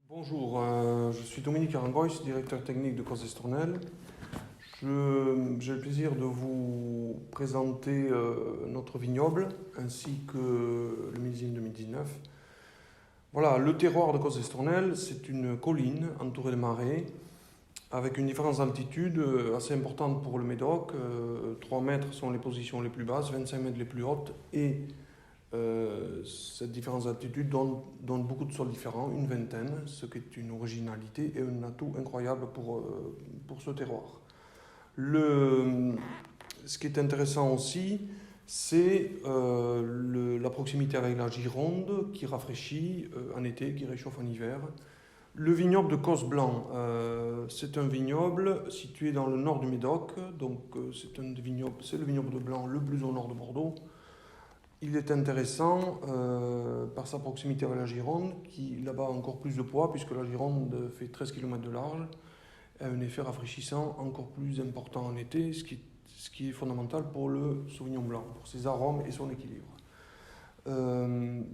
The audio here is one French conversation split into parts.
Bonjour, je suis Dominique Arangois, directeur technique de Cos Estornel. J'ai le plaisir de vous présenter notre vignoble ainsi que le millésime 2019. Voilà, le terroir de Cos Estornel, c'est une colline entourée de marais avec une différence d'altitude assez importante pour le Médoc. 3 mètres sont les positions les plus basses, 25 mètres les plus hautes et cette différence d'altitude donne beaucoup de sols différents, une vingtaine, ce qui est une originalité et un atout incroyable pour ce terroir. Ce qui est intéressant aussi, c'est la proximité avec la Gironde qui rafraîchit en été, qui réchauffe en hiver. Le vignoble de Cos Blanc, c'est un vignoble situé dans le nord du Médoc, donc c'est le vignoble de Blanc le plus au nord de Bordeaux. Il est intéressant par sa proximité avec la Gironde, qui là-bas a encore plus de poids, puisque la Gironde fait 13 km de large, et a un effet rafraîchissant encore plus important en été, ce qui est fondamental pour le Sauvignon blanc, pour ses arômes et son équilibre.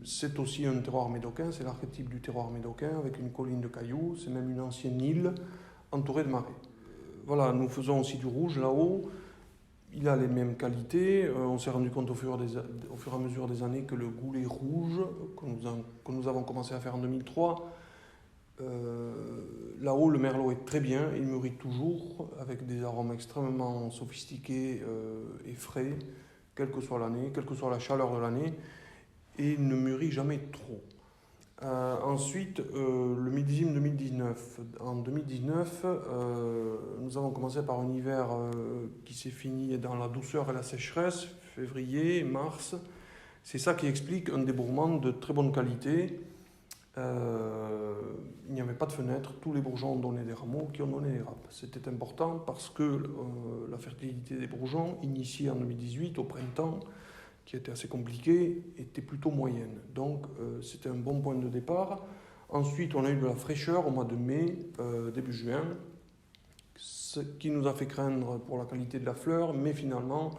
C'est aussi un terroir médocain, c'est l'archétype du terroir médocain, avec une colline de cailloux, c'est même une ancienne île entourée de marais. Voilà, nous faisons aussi du rouge là-haut. Il a les mêmes qualités. On s'est rendu compte au fur et à mesure des années que le goulet rouge, que nous avons commencé à faire en 2003, là-haut, le merlot est très bien. Il mûrit toujours avec des arômes extrêmement sophistiqués et frais, quelle que soit l'année, quelle que soit la chaleur de l'année. Et il ne mûrit jamais trop. Ensuite, le millésime 2019. En 2019, nous avons commencé par un hiver qui s'est fini dans la douceur et la sécheresse, février, mars. C'est ça qui explique un débourrement de très bonne qualité. Il n'y avait pas de fenêtre, tous les bourgeons ont donné des rameaux qui ont donné des grappes. C'était important parce que la fertilité des bourgeons, initiée en 2018 au printemps, qui était assez compliqué, était plutôt moyenne. Donc c'était un bon point de départ. Ensuite, on a eu de la fraîcheur au mois de mai, début juin, ce qui nous a fait craindre pour la qualité de la fleur, mais finalement,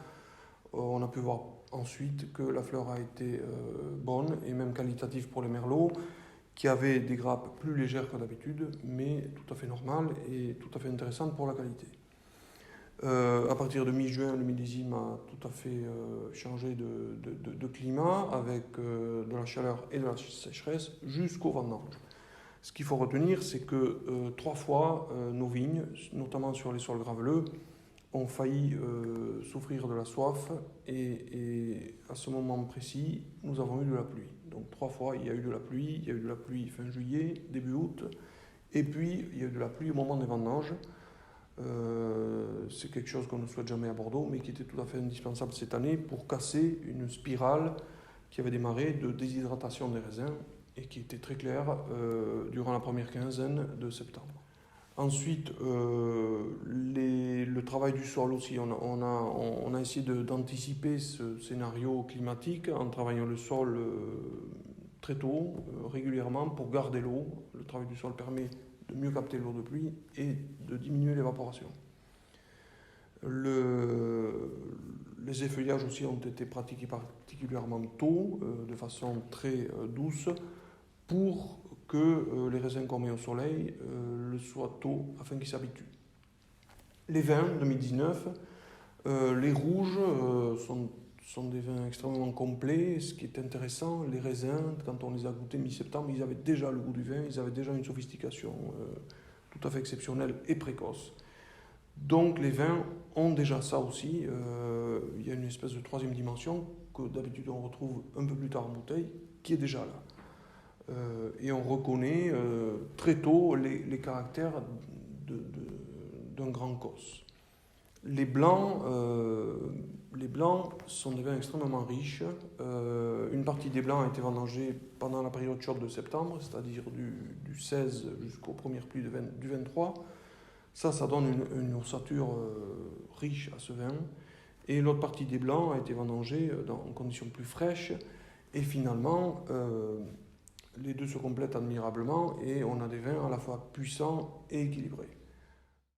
on a pu voir ensuite que la fleur a été bonne et même qualitative pour les merlots, qui avaient des grappes plus légères que d'habitude, mais tout à fait normales et tout à fait intéressantes pour la qualité. À partir de mi-juin, le millésime a tout à fait changé de climat avec de la chaleur et de la sécheresse jusqu'au vendange. Ce qu'il faut retenir, c'est que 3 fois, nos vignes, notamment sur les sols graveleux, ont failli souffrir de la soif et à ce moment précis, nous avons eu de la pluie. Donc 3 fois, il y a eu de la pluie. Il y a eu de la pluie fin juillet, début août, et puis il y a eu de la pluie au moment des vendanges. C'est quelque chose qu'on ne souhaite jamais à Bordeaux, mais qui était tout à fait indispensable cette année pour casser une spirale qui avait démarré de déshydratation des raisins et qui était très claire durant la première quinzaine de septembre. Ensuite, le travail du sol aussi, on a essayé d'anticiper ce scénario climatique en travaillant le sol très tôt, régulièrement, pour garder l'eau. Le travail du sol permet de mieux capter l'eau de pluie et de diminuer l'évaporation. Les effeuillages aussi ont été pratiqués particulièrement tôt, de façon très douce, pour que les raisins qu'on met au soleil le soient tôt afin qu'ils s'habituent. Les vins 2019, les rouges sont des vins extrêmement complets. Ce qui est intéressant, les raisins, quand on les a goûtés mi-septembre, ils avaient déjà le goût du vin, ils avaient déjà une sophistication tout à fait exceptionnelle et précoce. Donc les vins ont déjà ça aussi. Il y a une espèce de troisième dimension que d'habitude on retrouve un peu plus tard en bouteille, qui est déjà là. Et on reconnaît très tôt les caractères d'un grand Cos. Les blancs sont des vins extrêmement riches. Une partie des blancs a été vendangée pendant la période chaude de septembre, c'est-à-dire du 16 jusqu'aux premières pluies du 23. Ça donne une ossature riche à ce vin. Et l'autre partie des blancs a été vendangée dans conditions plus fraîches. Et finalement, les deux se complètent admirablement et on a des vins à la fois puissants et équilibrés.